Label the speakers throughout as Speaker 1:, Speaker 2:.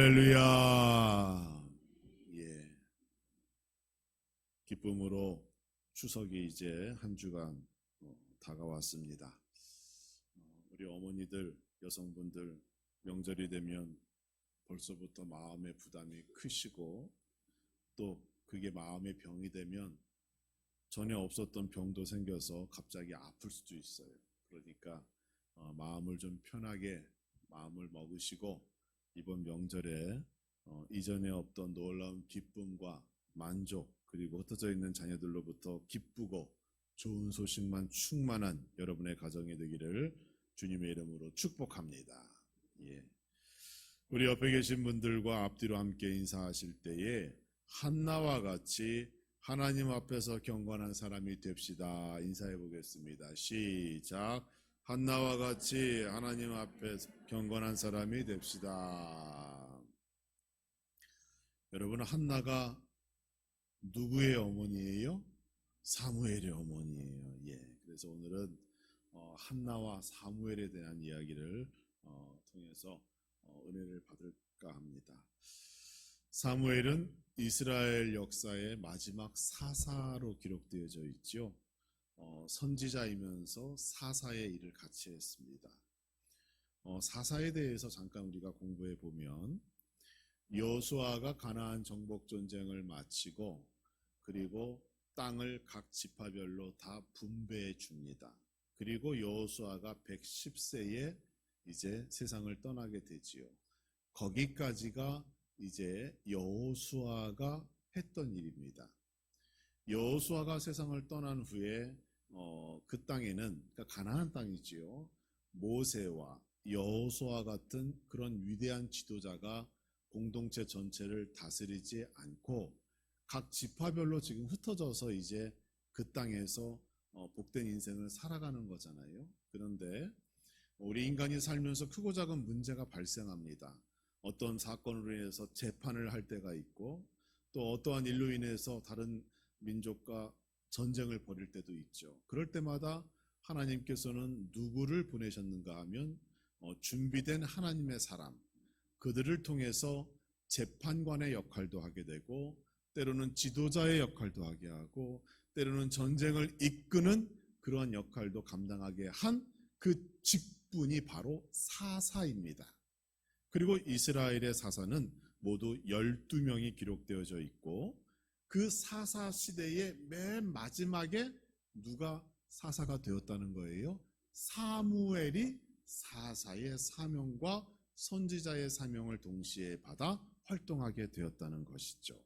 Speaker 1: 할렐루야. 예. 기쁨으로 추석이 이제 한 주간 다가왔습니다. 우리 어머니들, 여성분들 명절이 되면 벌써부터 마음의 부담이 크시고 또 그게 마음의 병이 되면 전에 없었던 병도 생겨서 갑자기 아플 수도 있어요. 그러니까 마음을 좀 편하게 마음을 먹으시고 이번 명절에 이전에 없던 놀라운 기쁨과 만족 그리고 흩어져 있는 자녀들로부터 기쁘고 좋은 소식만 충만한 여러분의 가정이 되기를 주님의 이름으로 축복합니다. 예. 우리 옆에 계신 분들과 앞뒤로 함께 인사하실 때에 한나와 같이 하나님 앞에서 경건한 사람이 됩시다. 인사해 보겠습니다. 시작. 한나와 같이 하나님 앞에 경건한 사람이 됩시다. 여러분, 한나가 누구의 어머니예요? 사무엘의 어머니예요. 예. 그래서 오늘은 한나와 사무엘에 대한 이야기를 통해서 은혜를 받을까 합니다. 사무엘은 이스라엘 역사의 마지막 사사로 기록되어져 있죠. 선지자이면서 사사의 일을 같이 했습니다. 사사에 대해서 잠깐 우리가 공부해 보면 여호수아가 가나안 정복 전쟁을 마치고 그리고 땅을 각 지파별로 다 분배해 줍니다. 그리고 여호수아가 110세에 이제 세상을 떠나게 되지요. 거기까지가 이제 여호수아가 했던 일입니다. 여호수아가 세상을 떠난 후에 그 땅에는 그러니까 가나안 땅이지요. 모세와 여호수아 같은 그런 위대한 지도자가 공동체 전체를 다스리지 않고 각 지파별로 지금 흩어져서 이제 그 땅에서 복된 인생을 살아가는 거잖아요. 그런데 우리 인간이 살면서 크고 작은 문제가 발생합니다. 어떤 사건으로 인해서 재판을 할 때가 있고 또 어떠한 일로 인해서 다른 민족과 전쟁을 벌일 때도 있죠. 그럴 때마다 하나님께서는 누구를 보내셨는가 하면 준비된 하나님의 사람, 그들을 통해서 재판관의 역할도 하게 되고 때로는 지도자의 역할도 하게 하고 때로는 전쟁을 이끄는 그러한 역할도 감당하게 한 그 직분이 바로 사사입니다. 그리고 이스라엘의 사사는 모두 12명이 기록되어져 있고 그 사사 시대의 맨 마지막에 누가 사사가 되었다는 거예요? 사무엘이 사사의 사명과 선지자의 사명을 동시에 받아 활동하게 되었다는 것이죠.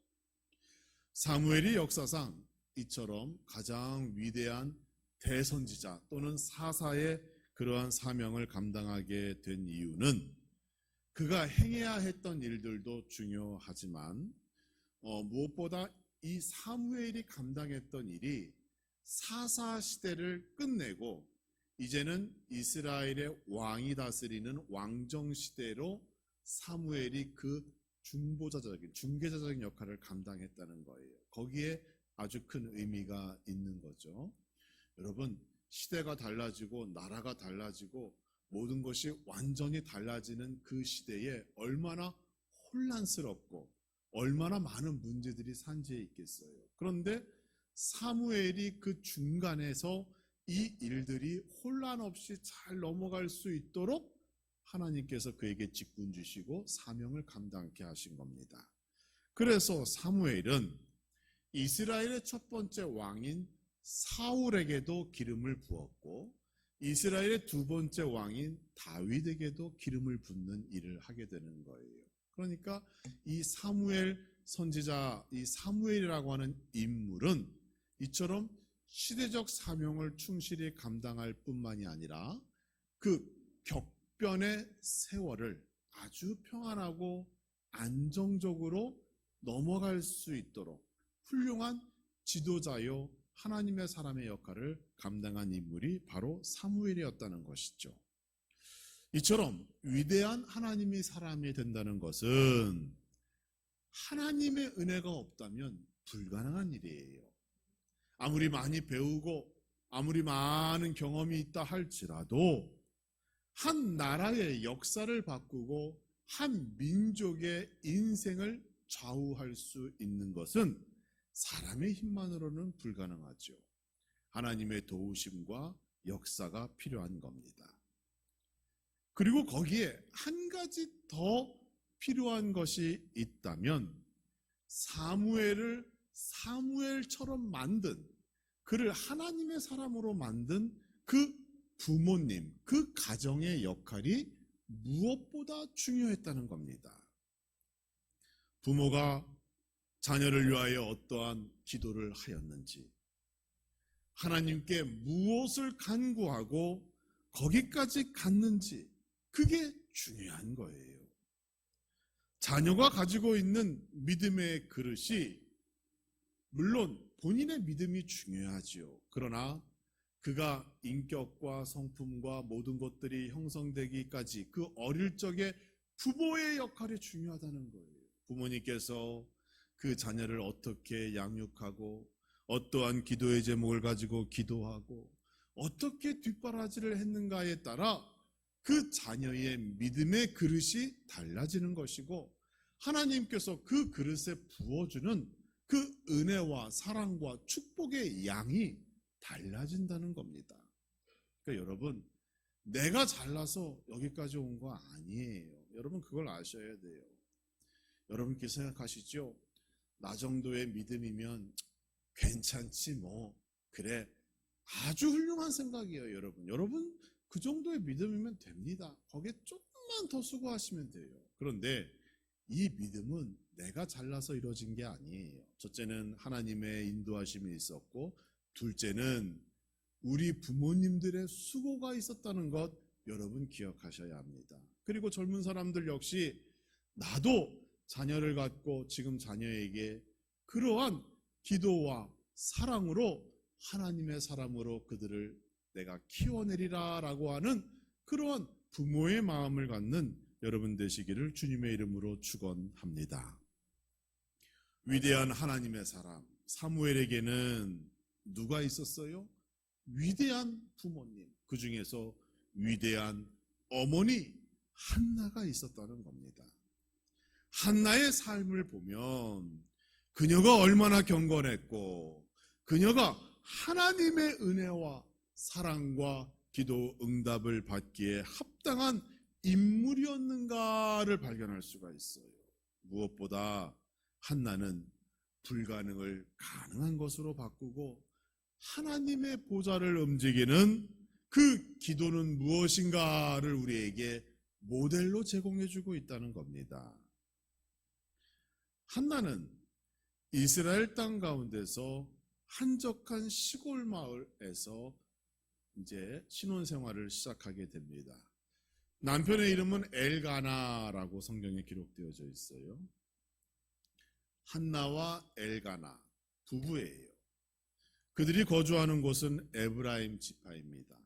Speaker 1: 사무엘이 역사상 이처럼 가장 위대한 대선지자 또는 사사의 그러한 사명을 감당하게 된 이유는 그가 행해야 했던 일들도 중요하지만 무엇보다 이 사무엘이 감당했던 일이 사사 시대를 끝내고 이제는 이스라엘의 왕이 다스리는 왕정 시대로 사무엘이 그 중개자적인 역할을 감당했다는 거예요. 거기에 아주 큰 의미가 있는 거죠. 여러분, 시대가 달라지고 나라가 달라지고 모든 것이 완전히 달라지는 그 시대에 얼마나 혼란스럽고 얼마나 많은 문제들이 산재해 있겠어요. 그런데 사무엘이 그 중간에서 이 일들이 혼란 없이 잘 넘어갈 수 있도록 하나님께서 그에게 직분 주시고 사명을 감당케 하신 겁니다. 그래서 사무엘은 이스라엘의 첫 번째 왕인 사울에게도 기름을 부었고 이스라엘의 두 번째 왕인 다윗에게도 기름을 붓는 일을 하게 되는 거예요. 그러니까 이 사무엘 선지자, 이 사무엘이라고 하는 인물은 이처럼 시대적 사명을 충실히 감당할 뿐만이 아니라 그 격변의 세월을 아주 평안하고 안정적으로 넘어갈 수 있도록 훌륭한 지도자요 하나님의 사람의 역할을 감당한 인물이 바로 사무엘이었다는 것이죠. 이처럼 위대한 하나님의 사람이 된다는 것은 하나님의 은혜가 없다면 불가능한 일이에요. 아무리 많이 배우고 아무리 많은 경험이 있다 할지라도 한 나라의 역사를 바꾸고 한 민족의 인생을 좌우할 수 있는 것은 사람의 힘만으로는 불가능하죠. 하나님의 도우심과 역사가 필요한 겁니다. 그리고 거기에 한 가지 더 필요한 것이 있다면 사무엘을 사무엘처럼 만든, 그를 하나님의 사람으로 만든 그 부모님, 그 가정의 역할이 무엇보다 중요했다는 겁니다. 부모가 자녀를 위하여 어떠한 기도를 하였는지, 하나님께 무엇을 간구하고 거기까지 갔는지, 그게 중요한 거예요. 자녀가 가지고 있는 믿음의 그릇이 물론 본인의 믿음이 중요하지요. 그러나 그가 인격과 성품과 모든 것들이 형성되기까지 그 어릴 적에 부모의 역할이 중요하다는 거예요. 부모님께서 그 자녀를 어떻게 양육하고 어떠한 기도의 제목을 가지고 기도하고 어떻게 뒷바라지를 했는가에 따라 그 자녀의 믿음의 그릇이 달라지는 것이고, 하나님께서 그 그릇에 부어주는 그 은혜와 사랑과 축복의 양이 달라진다는 겁니다. 그러니까 여러분, 내가 잘나서 여기까지 온 거 아니에요. 여러분 그걸 아셔야 돼요. 여러분께 생각하시죠? 나 정도의 믿음이면 괜찮지 뭐, 그래, 아주 훌륭한 생각이에요. 여러분 그 정도의 믿음이면 됩니다. 거기에 조금만 더 수고하시면 돼요. 그런데 이 믿음은 내가 잘나서 이루어진 게 아니에요. 첫째는 하나님의 인도하심이 있었고, 둘째는 우리 부모님들의 수고가 있었다는 것 여러분 기억하셔야 합니다. 그리고 젊은 사람들 역시 나도 자녀를 갖고 지금 자녀에게 그러한 기도와 사랑으로 하나님의 사람으로 그들을 내가 키워내리라 라고 하는 그러한 부모의 마음을 갖는 여러분 되시기를 주님의 이름으로 축원합니다. 위대한 하나님의 사람 사무엘에게는 누가 있었어요? 위대한 부모님, 그 중에서 위대한 어머니 한나가 있었다는 겁니다. 한나의 삶을 보면 그녀가 얼마나 경건했고, 그녀가 하나님의 은혜와 사랑과 기도 응답을 받기에 합당한 인물이었는가를 발견할 수가 있어요. 무엇보다 한나는 불가능을 가능한 것으로 바꾸고 하나님의 보좌를 움직이는 그 기도는 무엇인가를 우리에게 모델로 제공해주고 있다는 겁니다. 한나는 이스라엘 땅 가운데서 한적한 시골 마을에서 이제 신혼생활을 시작하게 됩니다. 남편의 이름은 엘가나라고 성경에 기록되어져 있어요. 한나와 엘가나 부부예요. 그들이 거주하는 곳은 에브라임 지파입니다.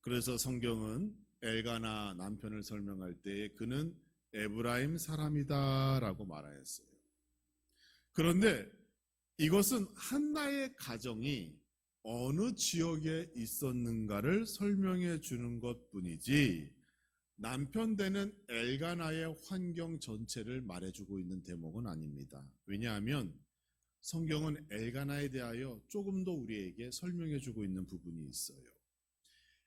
Speaker 1: 그래서 성경은 엘가나 남편을 설명할 때 그는 에브라임 사람이다라고 말하였어요. 그런데 이것은 한나의 가정이 어느 지역에 있었는가를 설명해 주는 것뿐이지 남편 되는 엘가나의 환경 전체를 말해주고 있는 대목은 아닙니다. 왜냐하면 성경은 엘가나에 대하여 조금 더 우리에게 설명해 주고 있는 부분이 있어요.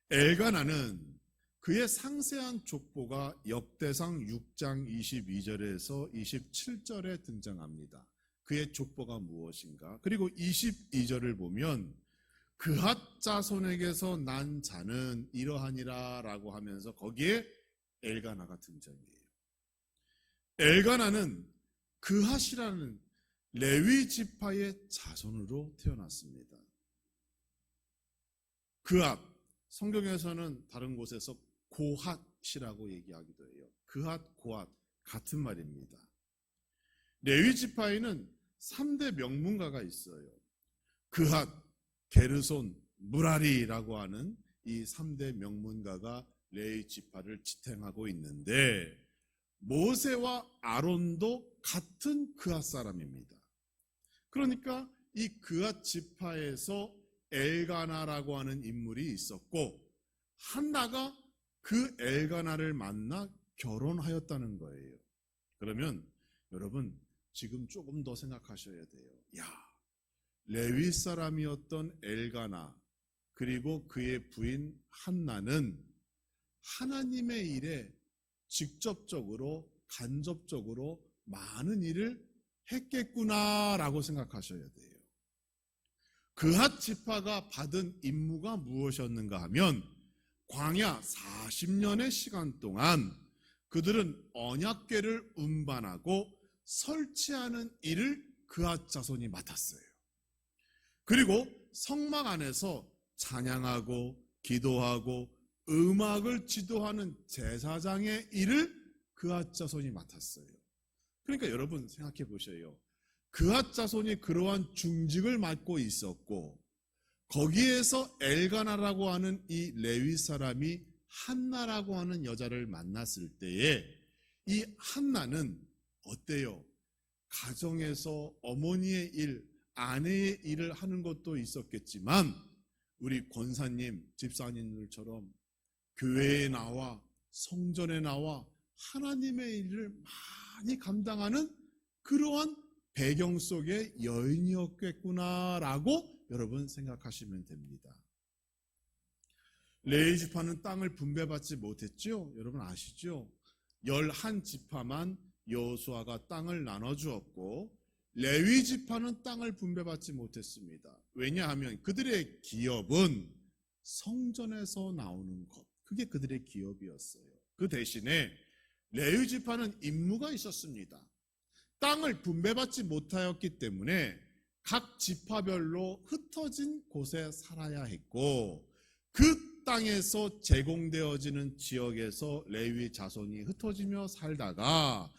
Speaker 1: 엘가나는 그의 상세한 족보가 역대상 6장 22절에서 27절에 등장합니다. 그의 족보가 무엇인가? 그리고 22절을 보면 그핫 자손에게서 난 자는 이러하니라 라고 하면서 거기에 엘가나가 등장해요. 엘가나는 그핫이라는 레위 지파의 자손으로 태어났습니다. 그핫, 성경에서는 다른 곳에서 고핫이라고 얘기하기도 해요. 그핫, 고핫 같은 말입니다. 레위 지파에는 3대 명문가가 있어요. 그핫, 게르손, 무라리라고 하는 이 3대 명문가가 레위 지파를 지탱하고 있는데 모세와 아론도 같은 그핫 사람입니다. 그러니까 이 그핫 지파에서 엘가나라고 하는 인물이 있었고 한나가 그 엘가나를 만나 결혼하였다는 거예요. 그러면 여러분 지금 조금 더 생각하셔야 돼요. 레위 사람이었던 엘가나 그리고 그의 부인 한나는 하나님의 일에 직접적으로 간접적으로 많은 일을 했겠구나라고 생각하셔야 돼요. 그핫 지파가 받은 임무가 무엇이었는가 하면 광야 40년의 시간 동안 그들은 언약궤를 운반하고 설치하는 일을 그핫 자손이 맡았어요. 그리고 성막 안에서 찬양하고 기도하고 음악을 지도하는 제사장의 일을 그핫 자손이 맡았어요. 그러니까 여러분 생각해 보셔요. 그핫 자손이 그러한 중직을 맡고 있었고 거기에서 엘가나라고 하는 이 레위 사람이 한나라고 하는 여자를 만났을 때에 이 한나는 어때요? 가정에서 어머니의 일, 아내의 일을 하는 것도 있었겠지만 우리 권사님, 집사님들처럼 교회에 나와 성전에 나와 하나님의 일을 많이 감당하는 그러한 배경 속의 여인이었겠구나라고 여러분 생각하시면 됩니다. 레위 지파는 땅을 분배받지 못했죠? 여러분 아시죠? 11지파만 여호수아가 땅을 나눠주었고 레위 지파는 땅을 분배받지 못했습니다. 왜냐하면 그들의 기업은 성전에서 나오는 것, 그게 그들의 기업이었어요. 그 대신에 레위 지파는 임무가 있었습니다. 땅을 분배받지 못하였기 때문에 각 지파별로 흩어진 곳에 살아야 했고 그 땅에서 제공되어지는 지역에서 레위 자손이 흩어지며 살다가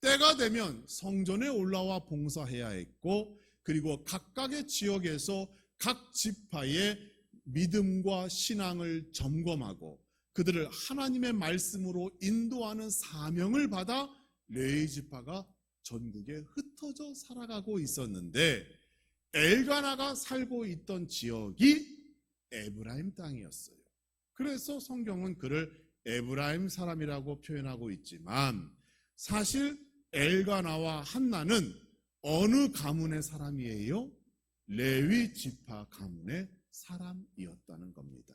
Speaker 1: 때가 되면 성전에 올라와 봉사해야 했고 그리고 각각의 지역에서 각 지파의 믿음과 신앙을 점검하고 그들을 하나님의 말씀으로 인도하는 사명을 받아 레위 지파가 전국에 흩어져 살아가고 있었는데 엘가나가 살고 있던 지역이 에브라임 땅이었어요. 그래서 성경은 그를 에브라임 사람이라고 표현하고 있지만 사실 엘가나와 한나는 어느 가문의 사람이에요? 레위 지파 가문의 사람이었다는 겁니다.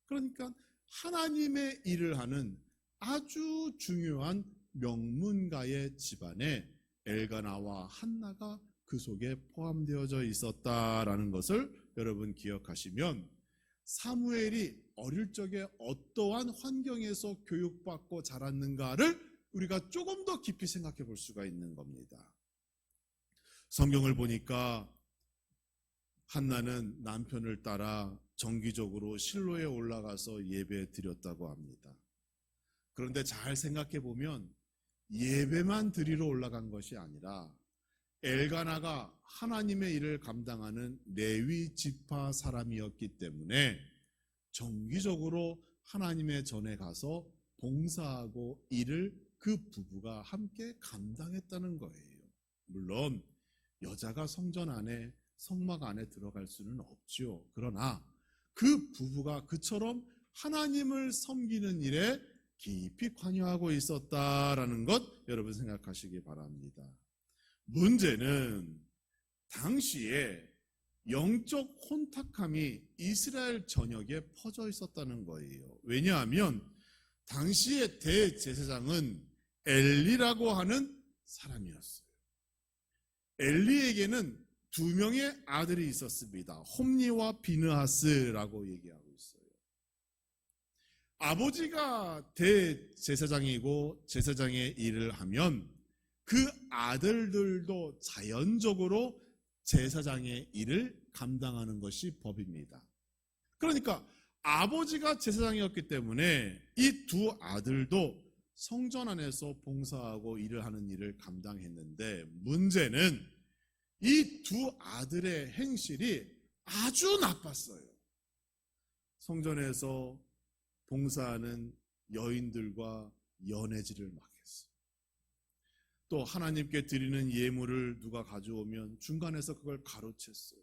Speaker 1: 그러니까 하나님의 일을 하는 아주 중요한 명문가의 집안에 엘가나와 한나가 그 속에 포함되어져 있었다라는 것을 여러분 기억하시면 사무엘이 어릴 적에 어떠한 환경에서 교육받고 자랐는가를 우리가 조금 더 깊이 생각해 볼 수가 있는 겁니다. 성경을 보니까 한나는 남편을 따라 정기적으로 실로에 올라가서 예배 드렸다고 합니다. 그런데 잘 생각해 보면 예배만 드리러 올라간 것이 아니라 엘가나가 하나님의 일을 감당하는 레위 지파 사람이었기 때문에 정기적으로 하나님의 전에 가서 봉사하고 일을 그 부부가 함께 감당했다는 거예요. 물론 여자가 성전 안에 성막 안에 들어갈 수는 없죠. 그러나 그 부부가 그처럼 하나님을 섬기는 일에 깊이 관여하고 있었다라는 것 여러분 생각하시기 바랍니다. 문제는 당시에 영적 혼탁함이 이스라엘 전역에 퍼져 있었다는 거예요. 왜냐하면 당시의 대제사장은 엘리라고 하는 사람이었어요. 엘리에게는 2명의 아들이 있었습니다. 홈리와 비느하스라고 얘기하고 있어요. 아버지가 대제사장이고 제사장의 일을 하면 그 아들들도 자연적으로 제사장의 일을 감당하는 것이 법입니다. 그러니까 아버지가 제사장이었기 때문에 이 2 아들도 성전 안에서 봉사하고 일을 하는 일을 감당했는데 문제는 이 2 아들의 행실이 아주 나빴어요. 성전에서 봉사하는 여인들과 연애질을 막 했어요. 또 하나님께 드리는 예물을 누가 가져오면 중간에서 그걸 가로챘어요.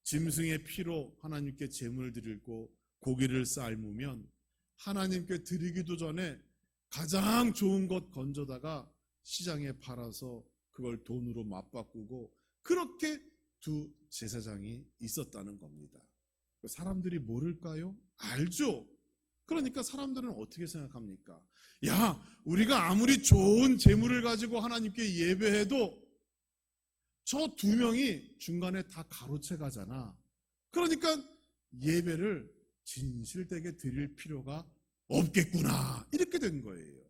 Speaker 1: 짐승의 피로 하나님께 제물을 드리고 고기를 삶으면 하나님께 드리기도 전에 가장 좋은 것 건져다가 시장에 팔아서 그걸 돈으로 맞바꾸고 그렇게 두 제사장이 있었다는 겁니다. 사람들이 모를까요? 알죠. 그러니까 사람들은 어떻게 생각합니까? 야, 우리가 아무리 좋은 재물을 가지고 하나님께 예배해도 저 두 명이 중간에 다 가로채 가잖아. 그러니까 예배를 진실되게 드릴 필요가 없겠구나. 이렇게 된 거예요.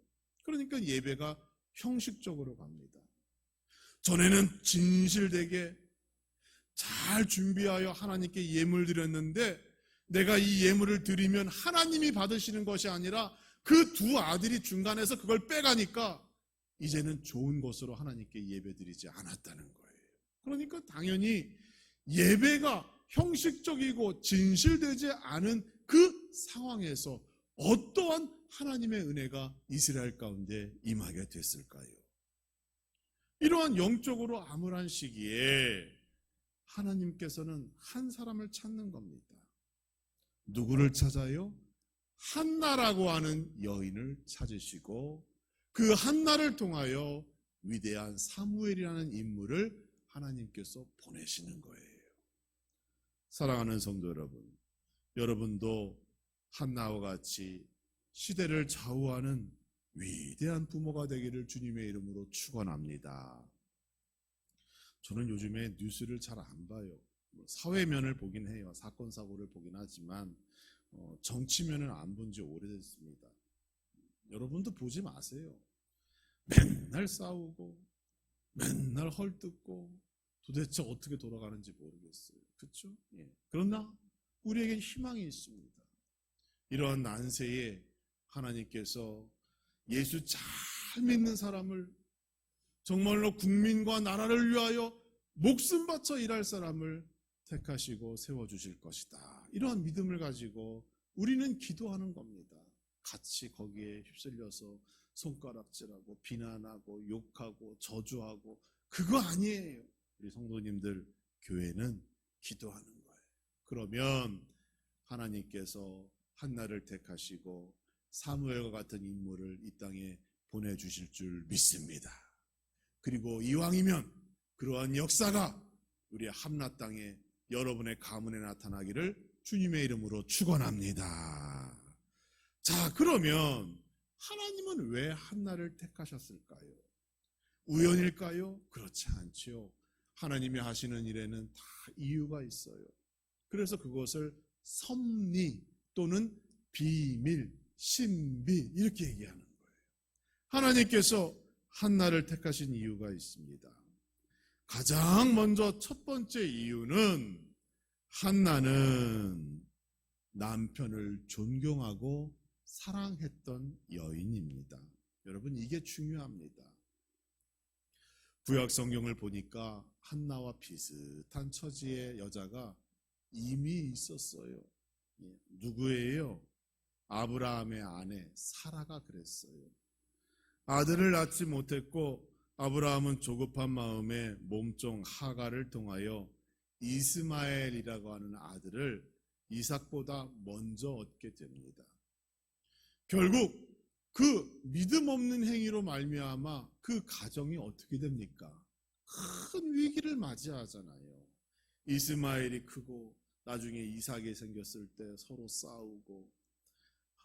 Speaker 1: 그러니까 예배가 형식적으로 갑니다. 전에는 진실되게 잘 준비하여 하나님께 예물 드렸는데 내가 이 예물을 드리면 하나님이 받으시는 것이 아니라 그 두 아들이 중간에서 그걸 빼가니까 이제는 좋은 것으로 하나님께 예배 드리지 않았다는 거예요. 그러니까 당연히 예배가 형식적이고 진실되지 않은 그 상황에서 어떠한 하나님의 은혜가 이스라엘 가운데 임하게 됐을까요? 이러한 영적으로 암울한 시기에 하나님께서는 한 사람을 찾는 겁니다. 누구를 찾아요? 한나라고 하는 여인을 찾으시고 그 한나를 통하여 위대한 사무엘이라는 인물을 하나님께서 보내시는 거예요. 사랑하는 성도 여러분, 여러분도 한나와 같이 시대를 좌우하는 위대한 부모가 되기를 주님의 이름으로 축원합니다. 저는 요즘에 뉴스를 잘 안 봐요. 사회면을 보긴 해요. 사건 사고를 보긴 하지만 정치면은 안 본 지 오래됐습니다. 여러분도 보지 마세요. 맨날 싸우고 맨날 헐뜯고 도대체 어떻게 돌아가는지 모르겠어요. 그렇죠? 예. 그러나 우리에게 희망이 있습니다. 이러한 난세에 하나님께서 예수 잘 믿는 사람을 정말로 국민과 나라를 위하여 목숨 바쳐 일할 사람을 택하시고 세워주실 것이다. 이러한 믿음을 가지고 우리는 기도하는 겁니다. 같이 거기에 휩쓸려서 손가락질하고 비난하고 욕하고 저주하고 그거 아니에요. 우리 성도님들 교회는 기도하는 거예요. 그러면 하나님께서 한나를 택하시고 사무엘과 같은 인물을 이 땅에 보내주실 줄 믿습니다. 그리고 이왕이면 그러한 역사가 우리 함나 땅에 여러분의 가문에 나타나기를 주님의 이름으로 축원합니다. 자, 그러면 하나님은 왜 한나를 택하셨을까요? 우연일까요? 그렇지 않죠. 하나님이 하시는 일에는 다 이유가 있어요. 그래서 그것을 섭리 또는 비밀, 신비 이렇게 얘기하는 거예요. 하나님께서 한나를 택하신 이유가 있습니다. 가장 먼저 첫 번째 이유는 한나는 남편을 존경하고 사랑했던 여인입니다. 여러분, 이게 중요합니다. 구약 성경을 보니까 한나와 비슷한 처지의 여자가 이미 있었어요. 누구예요? 아브라함의 아내 사라가 그랬어요. 아들을 낳지 못했고 아브라함은 조급한 마음에 몸종 하갈을 통하여 이스마엘이라고 하는 아들을 이삭보다 먼저 얻게 됩니다. 결국 그 믿음 없는 행위로 말미암아 그 가정이 어떻게 됩니까? 큰 위기를 맞이하잖아요. 이스마엘이 크고 나중에 이삭이 생겼을 때 서로 싸우고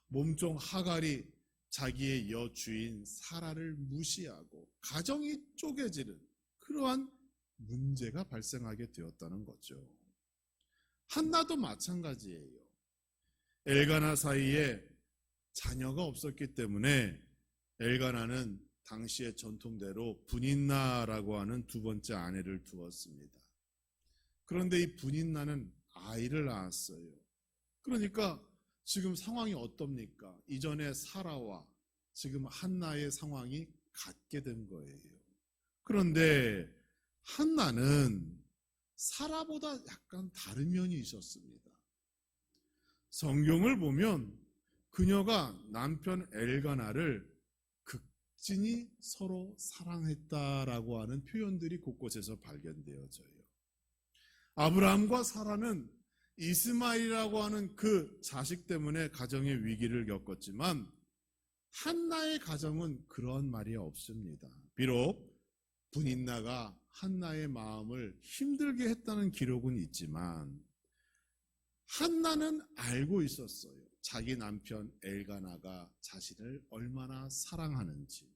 Speaker 1: 몸종 하갈이 자기의 여주인 사라를 무시하고 가정이 쪼개지는 그러한 문제가 발생하게 되었다는 거죠. 한나도 마찬가지예요. 엘가나 사이에 자녀가 없었기 때문에 엘가나는 당시의 전통대로 분인나라고 하는 두 번째 아내를 두었습니다. 그런데 이 분인나는 아이를 낳았어요. 그러니까 지금 상황이 어떻습니까? 이전에 사라와 지금 한나의 상황이 같게 된 거예요. 그런데 한나는 사라보다 약간 다른 면이 있었습니다. 성경을 보면 그녀가 남편 엘가나를 극진히 서로 사랑했다라고 하는 표현들이 곳곳에서 발견되어져요. 아브라함과 사라는 이스마엘이라고 하는 그 자식 때문에 가정의 위기를 겪었지만 한나의 가정은 그런 말이 없습니다. 비록 분인나가 한나의 마음을 힘들게 했다는 기록은 있지만 한나는 알고 있었어요. 자기 남편 엘가나가 자신을 얼마나 사랑하는지.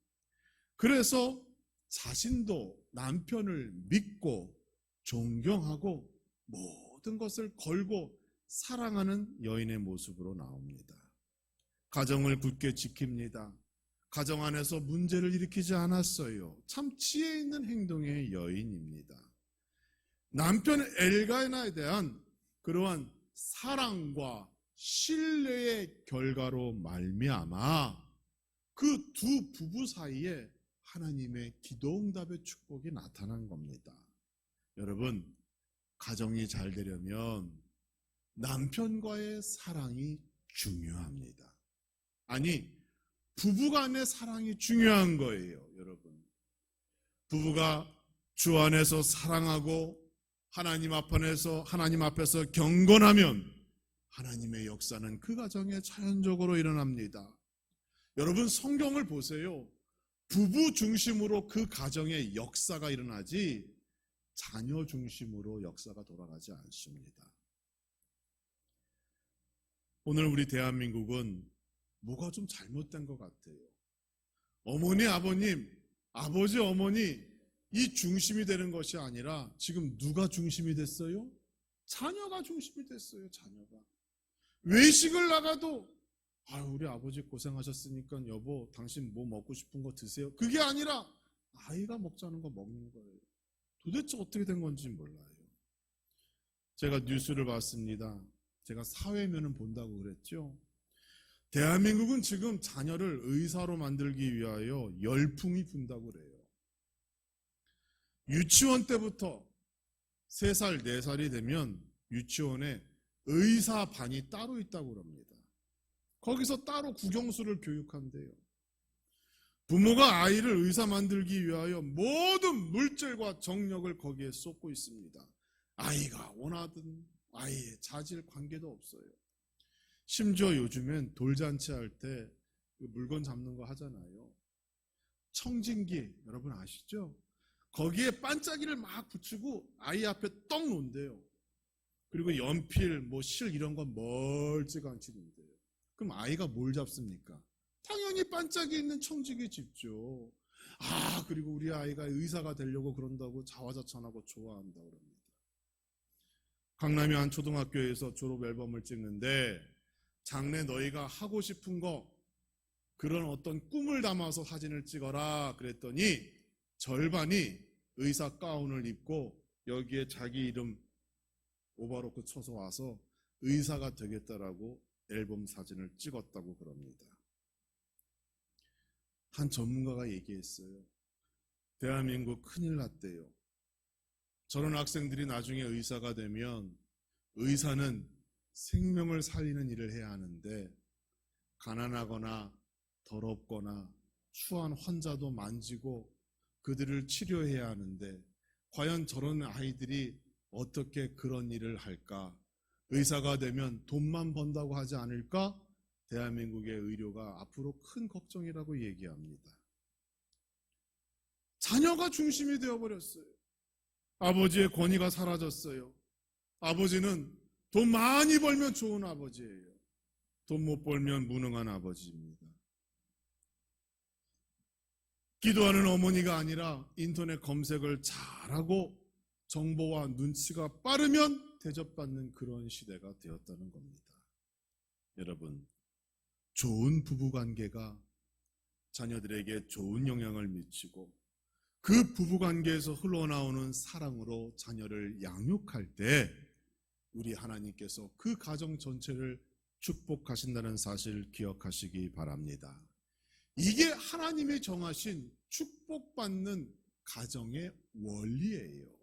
Speaker 1: 그래서 자신도 남편을 믿고 존경하고 모든 것을 걸고 사랑하는 여인의 모습으로 나옵니다. 가정을 굳게 지킵니다. 가정 안에서 문제를 일으키지 않았어요. 참 지혜 있는 행동의 여인입니다. 남편 엘가나에 대한 그러한 사랑과 신뢰의 결과로 말미암아 그 두 부부 사이에 하나님의 기도응답의 축복이 나타난 겁니다. 여러분, 가정이 잘 되려면 남편과의 사랑이 중요합니다. 아니, 부부간의 사랑이 중요한 거예요, 여러분. 부부가 주 안에서 사랑하고 하나님 앞에서 경건하면 하나님의 역사는 그 가정에 자연적으로 일어납니다. 여러분, 성경을 보세요. 부부 중심으로 그 가정의 역사가 일어나지 자녀 중심으로 역사가 돌아가지 않습니다. 오늘 우리 대한민국은 뭐가 좀 잘못된 것 같아요. 어머니, 아버님, 아버지, 어머니 이 중심이 되는 것이 아니라 지금 누가 중심이 됐어요? 자녀가 중심이 됐어요. 자녀가. 외식을 나가도 우리 아버지 고생하셨으니까 여보 당신 뭐 먹고 싶은 거 드세요. 그게 아니라 아이가 먹자는 거 먹는 거예요. 도대체 어떻게 된 건지 몰라요. 제가 뉴스를 봤습니다. 제가 사회면은 본다고 그랬죠. 대한민국은 지금 자녀를 의사로 만들기 위하여 열풍이 분다고 그래요. 유치원 때부터 3살, 4살이 되면 유치원에 의사반이 따로 있다고 합니다. 거기서 따로 국영수를 교육한대요. 부모가 아이를 의사 만들기 위하여 모든 물질과 정력을 거기에 쏟고 있습니다. 아이가 원하든 아이의 자질 관계도 없어요. 심지어 요즘엔 돌잔치 할 때 물건 잡는 거 하잖아요. 청진기 여러분 아시죠? 거기에 반짝이를 막 붙이고 아이 앞에 떡 놓는데요. 그리고 연필, 실 이런 건 멀찌감치 놓는데요. 그럼 아이가 뭘 잡습니까? 당연히 반짝이 있는 청진기 집죠. 그리고 우리 아이가 의사가 되려고 그런다고 자화자찬하고 좋아한다고 합니다. 강남의 한 초등학교에서 졸업 앨범을 찍는데 장래 너희가 하고 싶은 거 그런 어떤 꿈을 담아서 사진을 찍어라 그랬더니 절반이 의사 가운을 입고 여기에 자기 이름 오버로크 쳐서 와서 의사가 되겠다라고 앨범 사진을 찍었다고 그럽니다. 한 전문가가 얘기했어요. 대한민국 큰일 났대요. 저런 학생들이 나중에 의사가 되면 의사는 생명을 살리는 일을 해야 하는데 가난하거나 더럽거나 추한 환자도 만지고 그들을 치료해야 하는데 과연 저런 아이들이 어떻게 그런 일을 할까? 의사가 되면 돈만 번다고 하지 않을까? 대한민국의 의료가 앞으로 큰 걱정이라고 얘기합니다. 자녀가 중심이 되어버렸어요. 아버지의 권위가 사라졌어요. 아버지는 돈 많이 벌면 좋은 아버지예요. 돈 못 벌면 무능한 아버지입니다. 기도하는 어머니가 아니라 인터넷 검색을 잘하고 정보와 눈치가 빠르면 대접받는 그런 시대가 되었다는 겁니다. 여러분, 좋은 부부관계가 자녀들에게 좋은 영향을 미치고 그 부부관계에서 흘러나오는 사랑으로 자녀를 양육할 때 우리 하나님께서 그 가정 전체를 축복하신다는 사실 기억하시기 바랍니다. 이게 하나님이 정하신 축복받는 가정의 원리예요.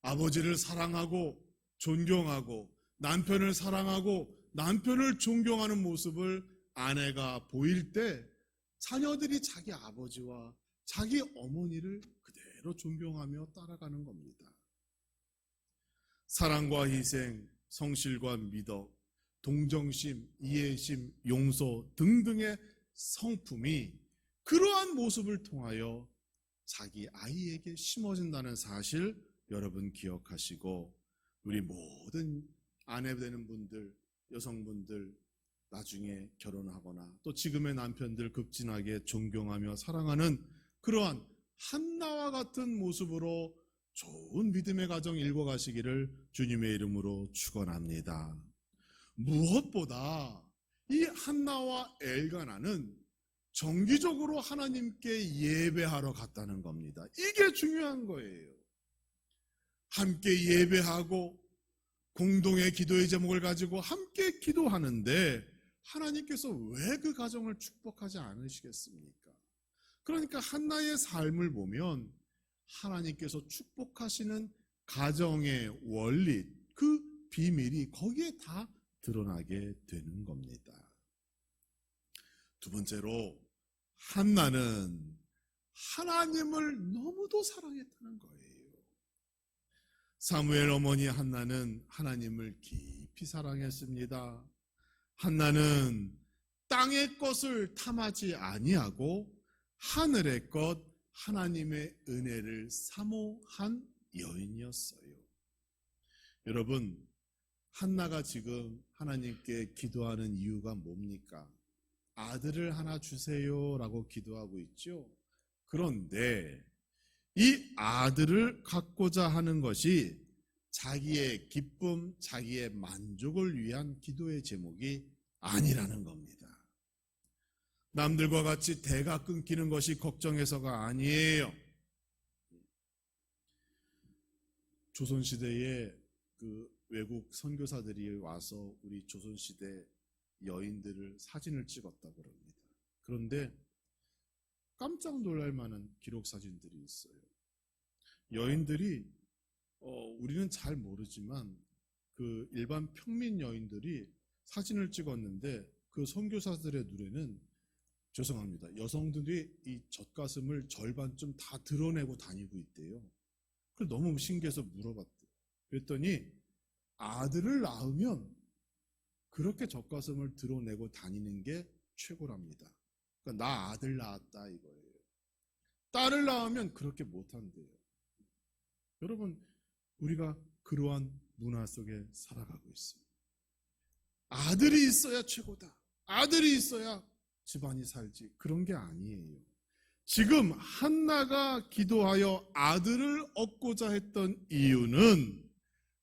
Speaker 1: 아버지를 사랑하고 존경하고 남편을 사랑하고 남편을 존경하는 모습을 아내가 보일 때 자녀들이 자기 아버지와 자기 어머니를 그대로 존경하며 따라가는 겁니다. 사랑과 희생, 성실과 미덕, 동정심, 이해심, 용서 등등의 성품이 그러한 모습을 통하여 자기 아이에게 심어진다는 사실 여러분 기억하시고, 우리 모든 아내 되는 분들, 여성분들, 나중에 결혼하거나 또 지금의 남편들 극진하게 존경하며 사랑하는 그러한 한나와 같은 모습으로 좋은 믿음의 가정 읽어가시기를 주님의 이름으로 축원합니다. 무엇보다 이 한나와 엘가나는 정기적으로 하나님께 예배하러 갔다는 겁니다. 이게 중요한 거예요. 함께 예배하고 공동의 기도의 제목을 가지고 함께 기도하는데 하나님께서 왜 그 가정을 축복하지 않으시겠습니까? 그러니까 한나의 삶을 보면 하나님께서 축복하시는 가정의 원리, 그 비밀이 거기에 다 드러나게 되는 겁니다. 두 번째로, 한나는 하나님을 너무도 사랑했다는 거예요. 사무엘 어머니 한나는 하나님을 깊이 사랑했습니다. 한나는 땅의 것을 탐하지 아니하고 하늘의 것, 하나님의 은혜를 사모한 여인이었어요. 여러분, 한나가 지금 하나님께 기도하는 이유가 뭡니까? 아들을 하나 주세요 라고 기도하고 있죠. 그런데 이 아들을 갖고자 하는 것이 자기의 기쁨, 자기의 만족을 위한 기도의 제목이 아니라는 겁니다. 남들과 같이 대가 끊기는 것이 걱정해서가 아니에요. 조선시대에 그 외국 선교사들이 와서 우리 조선시대 여인들을 사진을 찍었다고 합니다. 그런데 깜짝 놀랄 만한 기록 사진들이 있어요. 여인들이 우리는 잘 모르지만 그 일반 평민 여인들이 사진을 찍었는데 그 선교사들의 눈에는, 죄송합니다, 여성들이 이 젖가슴을 절반쯤 다 드러내고 다니고 있대요. 그래서 너무 신기해서 물어봤대요. 그랬더니 아들을 낳으면 그렇게 젖가슴을 드러내고 다니는 게 최고랍니다. 그러니까 나 아들 낳았다 이거예요. 딸을 낳으면 그렇게 못한대요. 여러분, 우리가 그러한 문화 속에 살아가고 있습니다. 아들이 있어야 최고다. 아들이 있어야 집안이 살지. 그런 게 아니에요. 지금 한나가 기도하여 아들을 얻고자 했던 이유는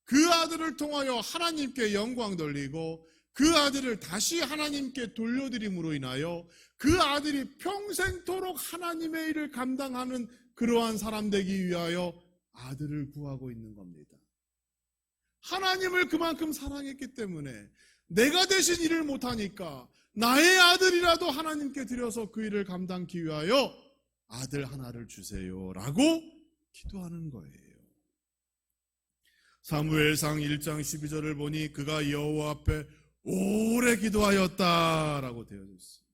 Speaker 1: 그 아들을 통하여 하나님께 영광 돌리고 그 아들을 다시 하나님께 돌려드림으로 인하여 그 아들이 평생토록 하나님의 일을 감당하는 그러한 사람 되기 위하여 아들을 구하고 있는 겁니다. 하나님을 그만큼 사랑했기 때문에 내가 대신 일을 못하니까 나의 아들이라도 하나님께 드려서 그 일을 감당하기 위하여 아들 하나를 주세요라고 기도하는 거예요. 사무엘상 1장 12절을 보니 그가 여호와 앞에 오래 기도하였다라고 되어 있어요.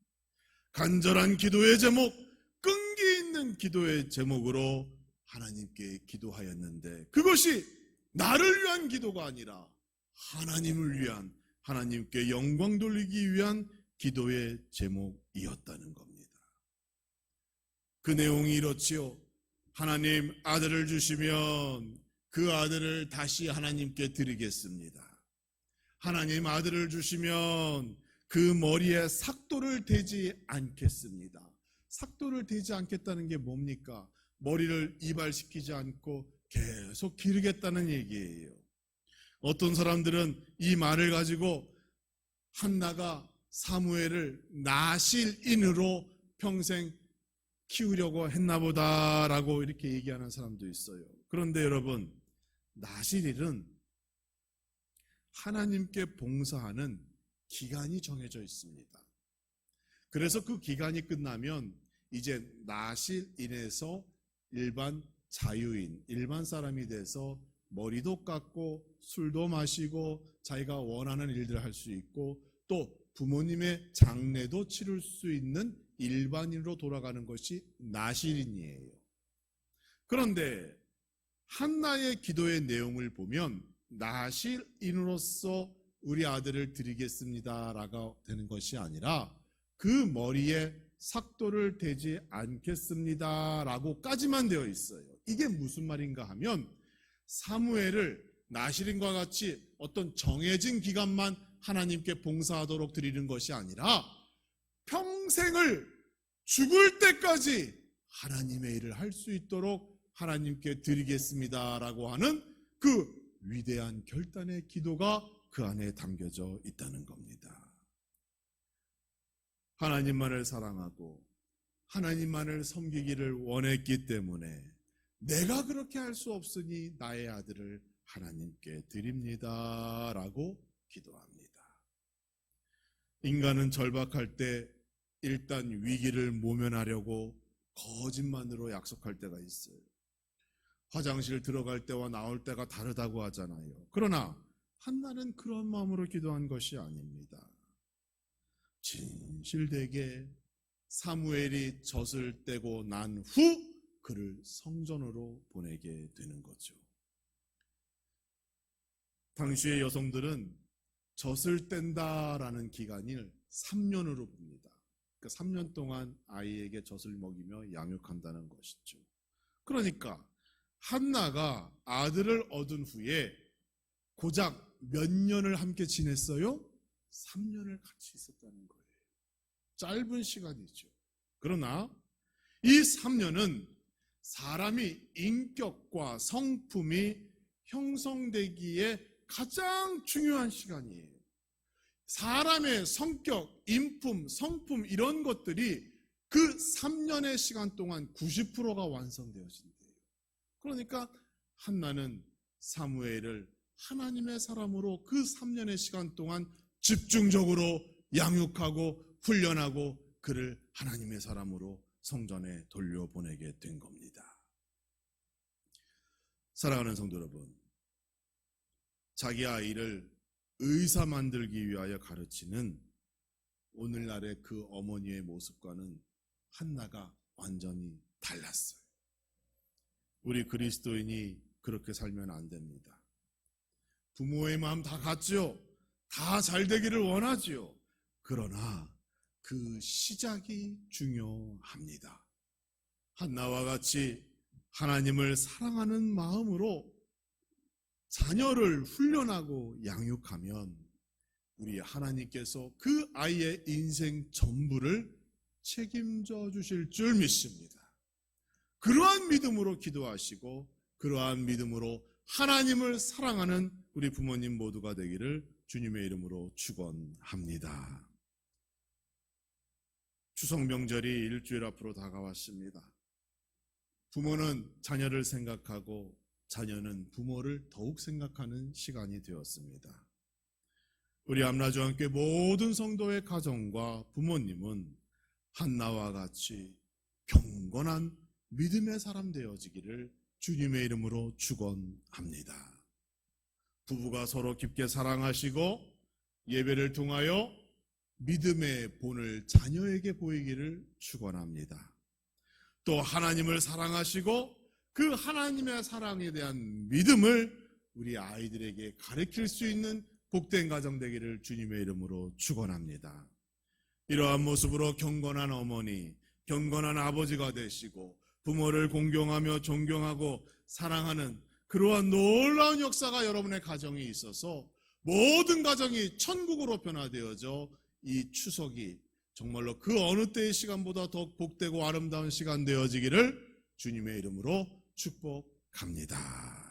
Speaker 1: 간절한 기도의 제목, 끈기 있는 기도의 제목으로 하나님께 기도하였는데 그것이 나를 위한 기도가 아니라 하나님을 위한, 하나님께 영광 돌리기 위한 기도의 제목이었다는 겁니다. 그 내용이 이렇지요. 하나님, 아들을 주시면 그 아들을 다시 하나님께 드리겠습니다. 하나님, 아들을 주시면 그 머리에 삭도를 대지 않겠습니다. 삭도를 대지 않겠다는 게 뭡니까? 머리를 이발시키지 않고 계속 기르겠다는 얘기예요. 어떤 사람들은 이 말을 가지고 한나가 사무엘을 나실인으로 평생 키우려고 했나 보다라고 이렇게 얘기하는 사람도 있어요. 그런데 여러분, 나실인은 하나님께 봉사하는 기간이 정해져 있습니다. 그래서 그 기간이 끝나면 이제 나실인에서 일반 자유인, 일반 사람이 돼서 머리도 깎고 술도 마시고 자기가 원하는 일들을 할 수 있고 또 부모님의 장례도 치를 수 있는 일반인으로 돌아가는 것이 나실인이에요. 그런데 한나의 기도의 내용을 보면 나실인으로서 우리 아들을 드리겠습니다라고 되는 것이 아니라 그 머리에 삭도를 대지 않겠습니다라고까지만 되어 있어요. 이게 무슨 말인가 하면 사무엘을 나실인과 같이 어떤 정해진 기간만 하나님께 봉사하도록 드리는 것이 아니라 평생을 죽을 때까지 하나님의 일을 할 수 있도록 하나님께 드리겠습니다라고 하는 그 위대한 결단의 기도가 그 안에 담겨져 있다는 겁니다. 하나님만을 사랑하고 하나님만을 섬기기를 원했기 때문에 내가 그렇게 할 수 없으니 나의 아들을 하나님께 드립니다 라고 기도합니다. 인간은 절박할 때 일단 위기를 모면하려고 거짓말로 약속할 때가 있어요. 화장실 들어갈 때와 나올 때가 다르다고 하잖아요. 그러나 한나는 그런 마음으로 기도한 것이 아닙니다. 진실되게 사무엘이 젖을 떼고 난 후 그를 성전으로 보내게 되는 거죠. 당시의 여성들은 젖을 뗀다라는 기간을 3년으로 봅니다. 그러니까 3년 동안 아이에게 젖을 먹이며 양육한다는 것이죠. 그러니까 한나가 아들을 얻은 후에 고작 몇 년을 함께 지냈어요? 3년을 같이 있었다는 거예요. 짧은 시간이죠. 그러나 이 3년은 사람이 인격과 성품이 형성되기에 가장 중요한 시간이에요. 사람의 성격, 인품, 성품 이런 것들이 그 3년의 시간 동안 90%가 완성되어진대요. 그러니까 한나는 사무엘을 하나님의 사람으로 그 3년의 시간 동안 집중적으로 양육하고 훈련하고 그를 하나님의 사람으로 성전에 돌려보내게 된 겁니다. 사랑하는 성도 여러분, 자기 아이를 의사 만들기 위하여 가르치는 오늘날의 그 어머니의 모습과는 한나가 완전히 달랐어요. 우리 그리스도인이 그렇게 살면 안 됩니다. 부모의 마음 다 같죠? 다 잘 되기를 원하지요. 그러나 그 시작이 중요합니다. 한나와 같이 하나님을 사랑하는 마음으로 자녀를 훈련하고 양육하면 우리 하나님께서 그 아이의 인생 전부를 책임져 주실 줄 믿습니다. 그러한 믿음으로 기도하시고 그러한 믿음으로 하나님을 사랑하는 우리 부모님 모두가 되기를 주님의 이름으로 축원합니다. 추석 명절이 일주일 앞으로 다가왔습니다. 부모는 자녀를 생각하고 자녀는 부모를 더욱 생각하는 시간이 되었습니다. 우리 암라조함교회 모든 성도의 가정과 부모님은 한나와 같이 경건한 믿음의 사람 되어지기를 주님의 이름으로 축원합니다. 부부가 서로 깊게 사랑하시고 예배를 통하여 믿음의 본을 자녀에게 보이기를 축원합니다. 또 하나님을 사랑하시고 그 하나님의 사랑에 대한 믿음을 우리 아이들에게 가르칠 수 있는 복된 가정 되기를 주님의 이름으로 축원합니다. 이러한 모습으로 경건한 어머니, 경건한 아버지가 되시고 부모를 공경하며 존경하고 사랑하는 그러한 놀라운 역사가 여러분의 가정에 있어서 모든 가정이 천국으로 변화되어져 이 추석이 정말로 그 어느 때의 시간보다 더 복되고 아름다운 시간 되어지기를 주님의 이름으로 축복합니다.